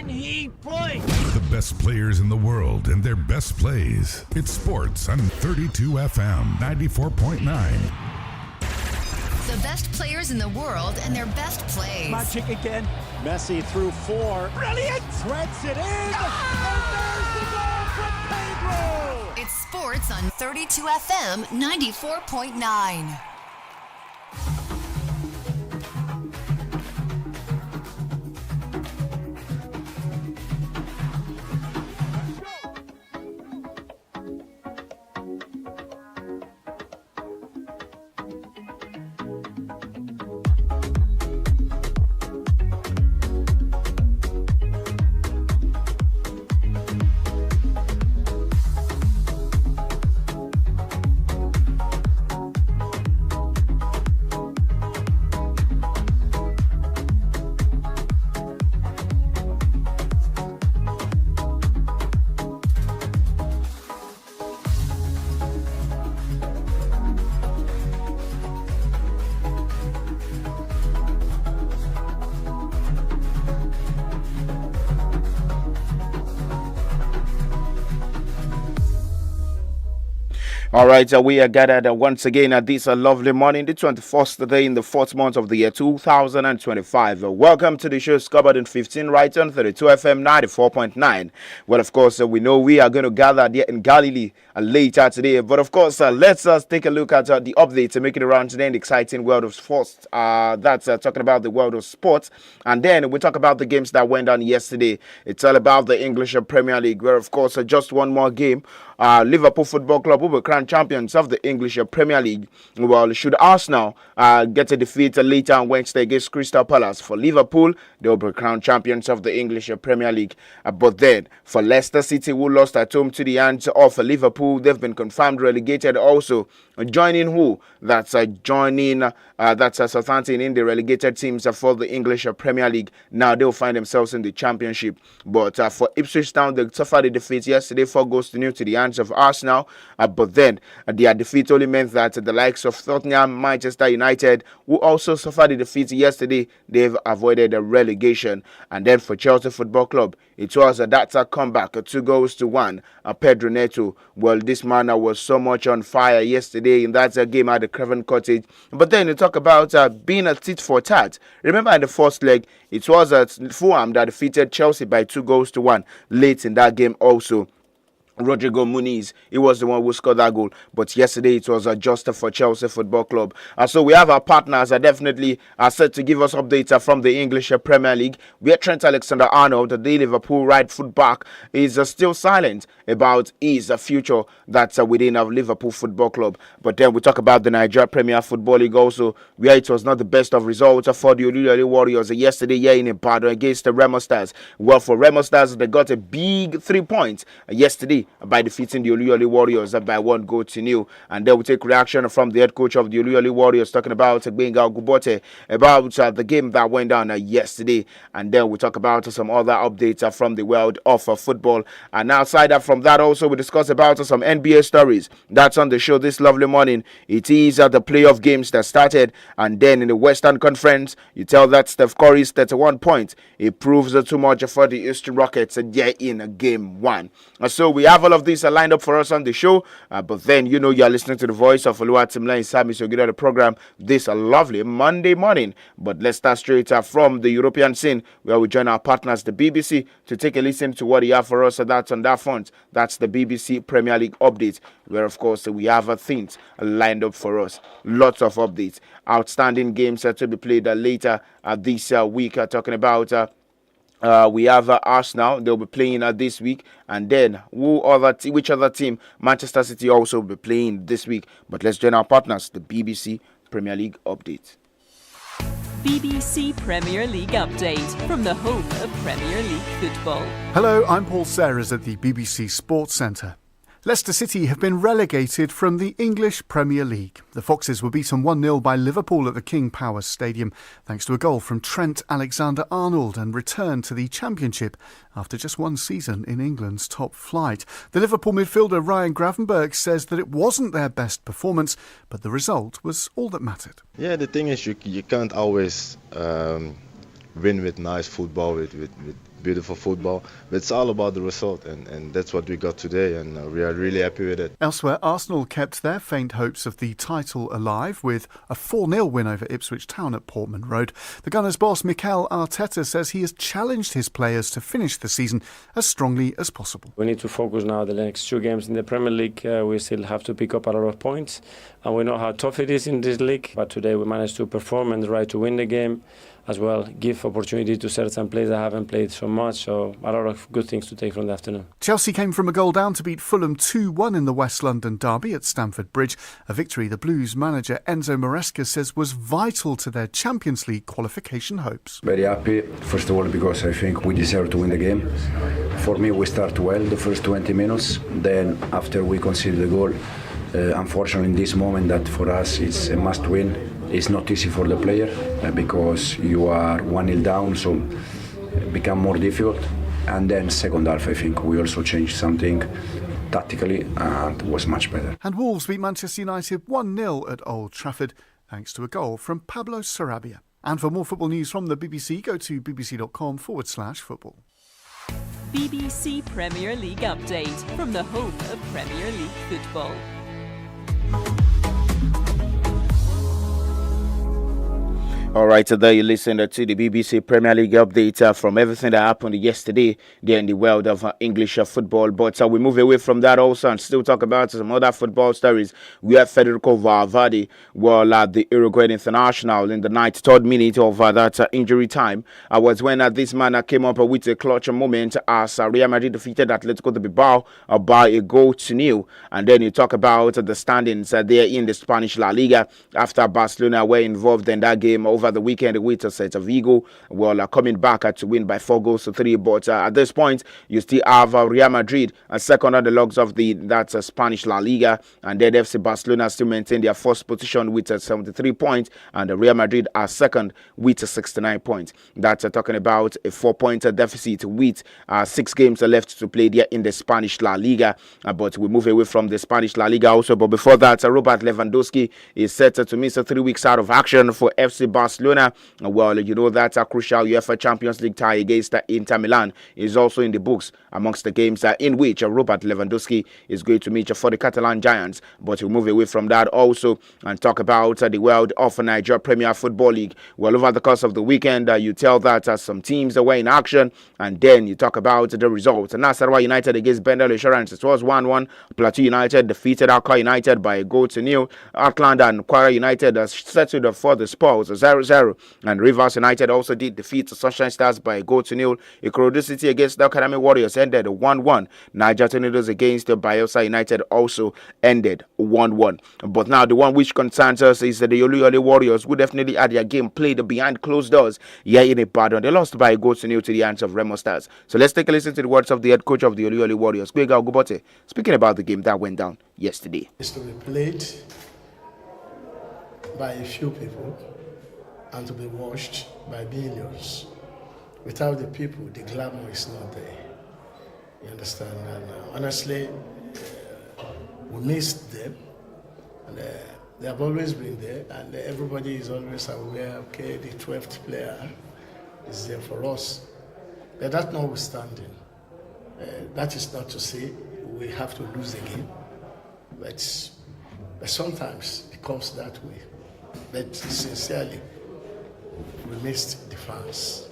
Can he play? The best players in the world and their best plays. It's sports on 32 FM 94.9. The best players in the world and their best plays. Magic again. Messi through 4. Brilliant! Threads it in. And there's the goal from Pedro. It's sports on 32 FM 94.9. All right, we are gathered once again at this lovely morning, the 21st day in the 4th month of the year 2025. Welcome to the show Scoreboard in 15 right on 32 FM 94.9. Well, of course, we know we are going to gather there in Galilee later today. But of course, let's take a look at the updates to make it around today in the exciting world of sports. That's talking about the world of sports. And then we talk about the games that went on yesterday. It's all about the English Premier League, where, of course, just one more game. Liverpool Football Club will be crowned champions of the English Premier League. Well, should Arsenal get a defeat later on Wednesday against Crystal Palace, for Liverpool, they will be crowned champions of the English Premier League. But then, for Leicester City, who lost at home to the hands of Liverpool, they've been confirmed relegated also. Joining who? That's joining Southampton in the relegated teams for the English Premier League. Now they'll find themselves in the Championship. But for Ipswich Town, they suffered a defeat yesterday, 4-0 to the hands of Arsenal. But then their defeat only meant that the likes of Tottenham, Manchester United, who also suffered a defeat yesterday, they've avoided a relegation. And then for Chelsea Football Club, it was that comeback, 2-1. Pedro Neto, well, this man was so much on fire yesterday in that game at the Craven Cottage. But then you talk about being a tit for tat. Remember in the first leg, it was Fulham that defeated Chelsea by 2-1 late in that game also. Rodrigo Muniz, he was the one who scored that goal. But yesterday it was just for Chelsea Football Club. So we have our partners definitely set to give us updates from the English Premier League. Where Trent Alexander-Arnold, the Liverpool right foot back, is still silent about his future that's within Liverpool Football Club. But then we talk about the Nigeria Premier Football League also, where it was not the best of results for the Oluyole Warriors yesterday here in Ibadan against the Remo Stars. Well, for Remo Stars, they got a big 3 points yesterday by defeating the Oluyole Warriors by 1-0. And then we take reaction from the head coach of the Oluyole Warriors, talking about 𝐷𝐵ENGA Ogbubote, about the game that went down yesterday. And then we talk about some other updates from the world of football. And outside from that also, we discuss about some NBA stories. That's on the show this lovely morning. It is the playoff games that started. And then in the Western Conference, you tell that Steph Curry's 31 points. It proves too much for the Houston Rockets in game 1. So we have all of these lined up for us on the show. But then, you know, you're listening to the voice of Oluwatimilai SAMIES, so get on the program this lovely Monday morning. But let's start straight from the European scene, where we join our partners, the BBC, to take a listen to what they have for us. That's on that front. That's the BBC Premier League update, where, of course, we have things lined up for us. Lots of updates. Outstanding games to be played later this week. Talking about we have Arsenal. They'll be playing this week. And then which other team? Manchester City also will be playing this week. But let's join our partners, the BBC Premier League update. BBC Premier League update from the home of Premier League football. Hello, I'm Paul Serres at the BBC Sports Centre. Leicester City have been relegated from the English Premier League. The Foxes were beaten 1-0 by Liverpool at the King Power Stadium, thanks to a goal from Trent Alexander-Arnold, and returned to the Championship after just one season in England's top flight. The Liverpool midfielder Ryan Gravenberch says that it wasn't their best performance, but the result was all that mattered. Yeah, the thing is you can't always win with nice football, with beautiful football. But it's all about the result, and that's what we got today, and we are really happy with it. Elsewhere, Arsenal kept their faint hopes of the title alive with a 4-0 win over Ipswich Town at Portman Road. The Gunners' boss Mikel Arteta says he has challenged his players to finish the season as strongly as possible. We need to focus now the next 2 games in the Premier League. We still have to pick up a lot of points, and we know how tough it is in this league. But today we managed to perform and try to win the game, as well give opportunity to certain players that haven't played so much. So a lot of good things to take from the afternoon. Chelsea came from a goal down to beat Fulham 2-1 in the West London derby at Stamford Bridge, a victory the Blues manager Enzo Maresca says was vital to their Champions League qualification hopes. Very happy, first of all, because I think we deserve to win the game. For me, we start well the first 20 minutes, then after we concede the goal, unfortunately in this moment that for us it's a must win. It's not easy for the player because you are 1-0 down, so it become more difficult. And then second half, I think we also changed something tactically and it was much better. And Wolves beat Manchester United 1-0 at Old Trafford, thanks to a goal from Pablo Sarabia. And for more football news from the BBC, go to bbc.com/football. BBC Premier League update from the home of Premier League football. All right, today you listen to the BBC Premier League update from everything that happened yesterday there in the world of English football. But we move away from that also and still talk about some other football stories. We have Federico Valverde, the Uruguayan international, in the 93rd minute of that injury time. Was when this man came up with a clutch moment as Real Madrid defeated Atletico de Bilbao by a 1-0. And then you talk about the standings there in the Spanish La Liga after Barcelona were involved in that game over the weekend with Celta Vigo, coming back to win by 4-3. But at this point, you still have Real Madrid second on the logs of that Spanish La Liga, and then FC Barcelona still maintain their first position with 73 points, and Real Madrid are second with 69 points. That's talking about a 4-point deficit with 6 games left to play there in the Spanish La Liga. But we move away from the Spanish La Liga also. But before that, Robert Lewandowski is set to miss 3 weeks out of action for FC Barcelona. You know that a crucial UEFA Champions League tie against Inter Milan is also in the books amongst the games in which Robert Lewandowski is going to meet for the Catalan Giants. But we'll move away from that also and talk about the world of Nigeria Premier Football League. Over the course of the weekend, you tell that some teams were in action, and then you talk about the results. Nasarawa United against Bendel Insurance, it was 1-1. Plateau United defeated Akwa United by 1-0. Atlanta and Kwara United settled for the Spurs 0-0. And Rivers United also did defeat the Sunshine Stars by 1-0. Ikorodu City against the Academy Warriors ended 1-1. Niger Tornadoes against the Bayelsa United also ended 1-1. But now the one which concerns us is the Oluyole Warriors, who definitely had their game played behind closed doors here in Ibadan. They lost by 1-0 to the hands of Remo Stars. So let's take a listen to the words of the head coach of the Oluyole Warriors, Ɡheghà Ògúnbọ̀tẹ̀, speaking about the game that went down yesterday. It's to be played by a few people and to be watched by billions. Without the people, the glamour is not there. You understand? And honestly, we missed them. And, they have always been there, and everybody is always aware, okay, the 12th player is there for us. But that notwithstanding, that is not to say we have to lose the game. But sometimes it comes that way. But sincerely, we missed the fans.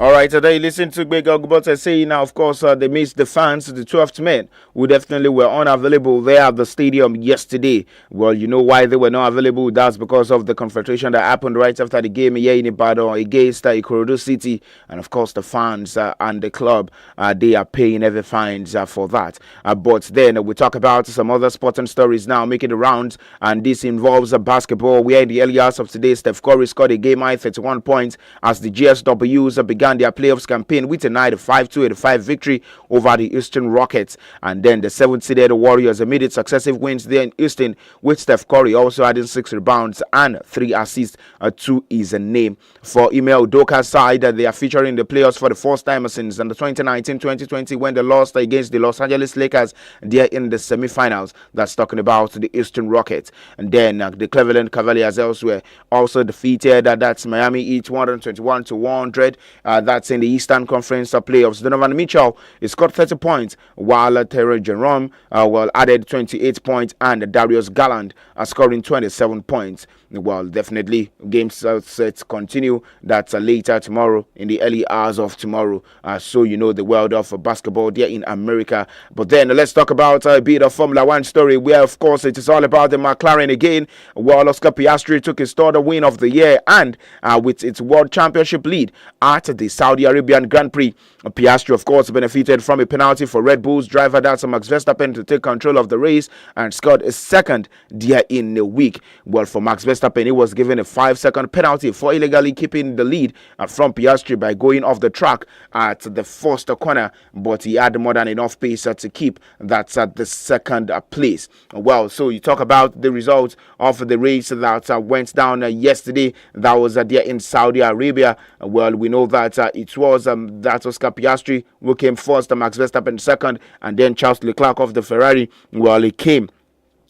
All right, today listen to Ɡheghà Ògúnbọ̀tẹ̀ saying now, of course, they missed the fans, the 12th men, who definitely were unavailable there at the stadium yesterday. You know why they were not available? That's because of the confrontation that happened right after the game here in Ibadan against Ikorodu City. And of course, the fans and the club, they are paying heavy fines for that. But then we talk about some other sporting stories now making the rounds, and this involves basketball, where in the early hours of today, Steph Curry scored a game-high 31 points as the GSWs began began their playoffs campaign with a 95-85 victory over the Houston Rockets. And then the 7th-seeded Warriors amid successive wins there in Houston, with Steph Curry also adding 6 rebounds and 3 assists to his name. For Ime Udoka's side, they are featuring the playoffs for the first time since the 2019-2020 when they lost against the Los Angeles Lakers there in the semifinals. That's talking about the Houston Rockets. And then the Cleveland Cavaliers elsewhere also defeated. That's Miami Heat 121-100. That's in the Eastern Conference playoffs. Donovan Mitchell scored 30 points while Terry Jerome added 28 points, and Darius Garland scoring 27 points. Well, definitely games sets continue. That's later tomorrow, in the early hours of tomorrow. So you know the world of basketball there in America. But then let's talk about a bit of Formula One story, where of course it is all about the McLaren again. Well, Oscar Piastri took his third win of the year, and with its World Championship lead at the Saudi Arabian Grand Prix. Piastri, of course, benefited from a penalty for Red Bull's driver, that's Max Verstappen, to take control of the race and scored a second there in a week. Well, for Max Verstappen, he was given a 5-second penalty for illegally keeping the lead from Piastri by going off the track at the first corner, but he had more than enough pace to keep that at the second place. Well, so you talk about the results of the race that went down yesterday. That was there in Saudi Arabia. Well, we know that it was that Oscar Piastri who came first, Max Verstappen second, and then Charles Leclerc of the Ferrari. Well, he came.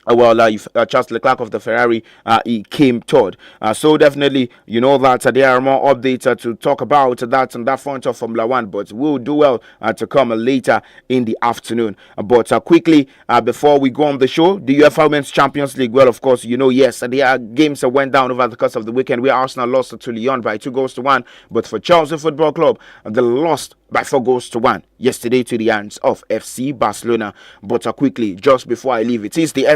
Charles Leclerc of the Ferrari, he came third. So definitely, you know that there are more updates to talk about that on that front of Formula One, but we'll do well to come later in the afternoon. But quickly, before we go on the show, the UEFA Women's Champions League, well, of course, you know, yes, there are games that went down over the course of the weekend where Arsenal lost to Lyon by 2-1, but for Chelsea Football Club, they lost by 4-1 yesterday to the hands of FC Barcelona. But quickly, just before I leave, it is the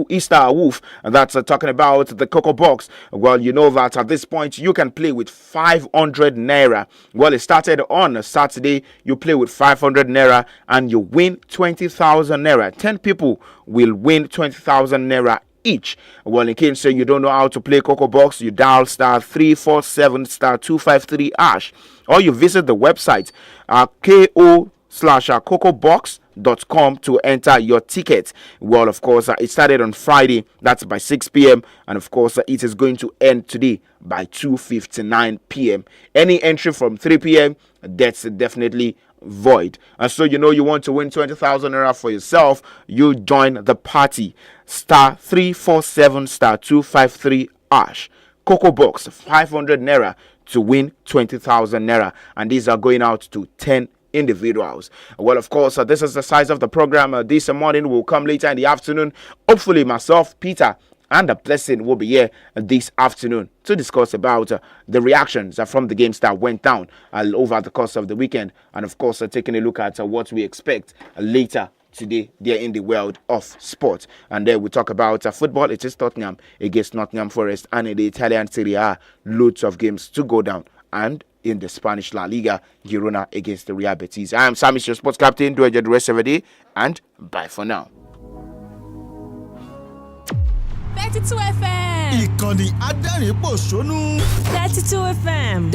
Easter Wolf that's talking about the Coco Box. Well, you know that at this point you can play with 500 naira. Well, it started on Saturday. You play with 500 naira and you win 20,000 naira. 10 people will win 20,000 naira each. Well, in case you don't know how to play Coco Box, you dial *347 *253 #, or you visit the website ko/cocobox.com to enter your ticket. Well, of course, it started on Friday, that's by 6 p.m. and of course it is going to end today by 2:59 p.m. Any entry from 3 p.m. that's definitely void. And so you know you want to win 20,000 naira for yourself, you join the party. *347 *253 #. Coco Box, 500 naira to win 20,000 naira, and these are going out to 10 individuals. Well, of course, this is the size of the program. This morning will come later in the afternoon. Hopefully myself, Peter, and the Blessing will be here this afternoon to discuss about the reactions from the games that went down over the course of the weekend, and of course taking a look at what we expect later today there in the world of sport. And then we talk about football. It is Tottenham against Nottingham Forest, and in the Italian Serie A, loads of games to go down, and in the Spanish La Liga, Girona against the Real Betis. I am SAMIES, your sports captain. Do enjoy the rest of the day, and bye for now. 32 FM. Ìkànnì adẹ́rìn-pòṣónú. 32 FM.